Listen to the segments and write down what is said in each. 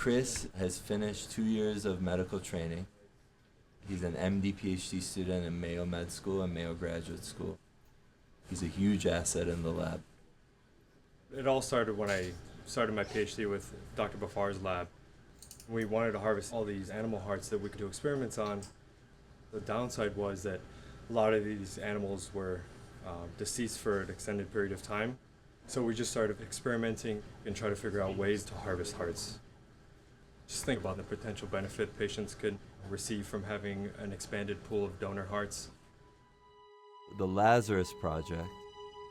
Chris has finished 2 years of medical training. He's an MD PhD student in Mayo Med School and Mayo Graduate School. He's a huge asset in the lab. It all started when I started my PhD with Dr. Bafar's lab. We wanted to harvest all these animal hearts that we could do experiments on. The downside was that a lot of these animals were deceased for an extended period of time. So we just started experimenting and try to figure out ways to harvest hearts. Just think about the potential benefit patients could receive from having an expanded pool of donor hearts. The Lazarus Project,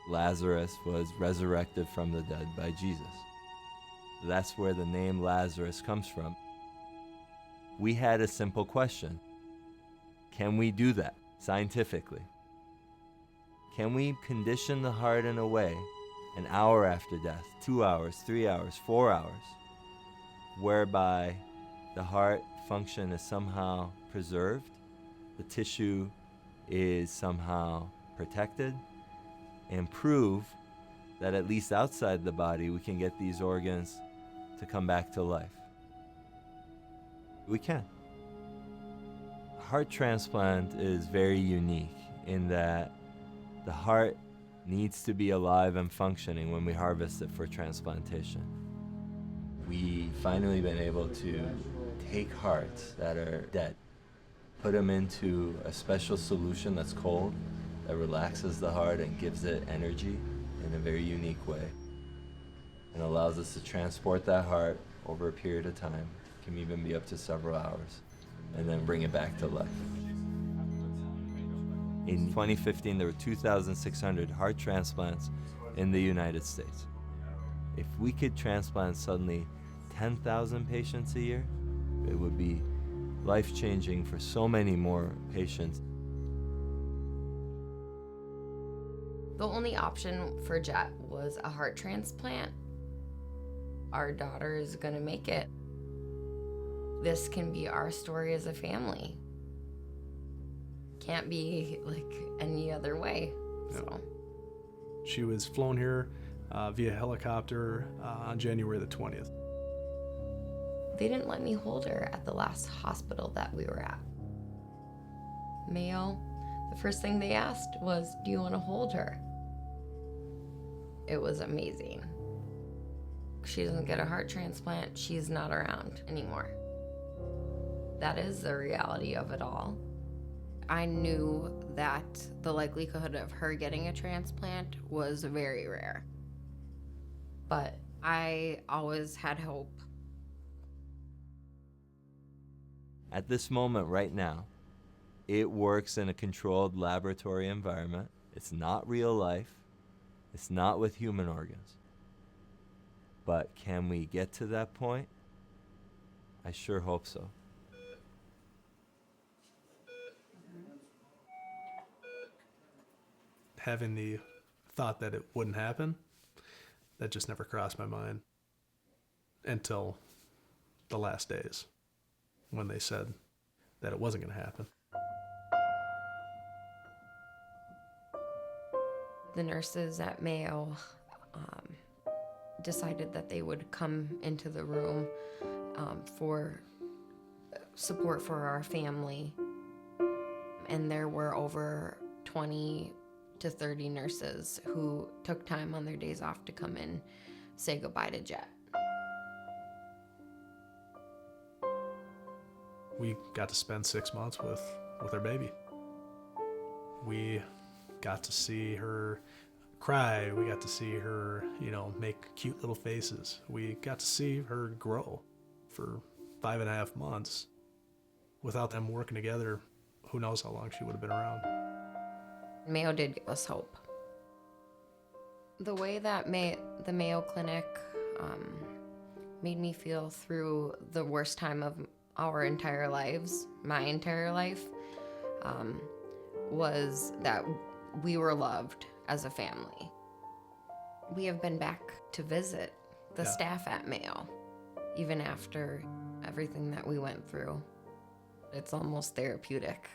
Lazarus was resurrected from the dead by Jesus. That's where the name Lazarus comes from. We had a simple question. Can we do that scientifically? Can we condition the heart in a way, an hour after death, 2 hours, 3 hours, 4 hours, whereby the heart function is somehow preserved, the tissue is somehow protected, and prove that at least outside the body we can get these organs to come back to life? We can. Heart transplant is very unique in that the heart needs to be alive and functioning when we harvest it for transplantation. We finally been able to take hearts that are dead, put them into a special solution that's cold, that relaxes the heart and gives it energy in a very unique way, and allows us to transport that heart over a period of time, can even be up to several hours, and then bring it back to life. In 2015, there were 2,600 heart transplants in the United States. If we could transplant suddenly 10,000 patients a year, it would be life-changing for so many more patients. The only option for Jet was a heart transplant. Our daughter is gonna make it. This can be our story as a family. Can't be like any other way. No. So She was flown here via helicopter on January the 20th. they didn't let me hold her at the last hospital that we were at. Mayo, the first thing they asked was, do you want to hold her? It was amazing. She doesn't get a heart transplant, she's not around anymore. That is the reality of it all. I knew that the likelihood of her getting a transplant was very rare. But I always had hope. At this moment right now, it works in a controlled laboratory environment. It's not real life. It's not with human organs. But can we get to that point? I sure hope so. Having the thought that it wouldn't happen, that just never crossed my mind until the last days when they said that it wasn't going to happen. The nurses at Mayo decided that they would come into the room for support for our family. And there were over 20 to 30 nurses who took time on their days off to come in, say goodbye to Jet. We got to spend 6 months with our baby. We got to see her cry. We got to see her, make cute little faces. We got to see her grow for 5.5 months. Without them working together, who knows how long she would have been around. Mayo did give us hope. The way that the Mayo Clinic made me feel through the worst time of our entire lives, my entire life, was that we were loved as a family. We have been back to visit the staff at Mayo, even after everything that we went through. It's almost therapeutic.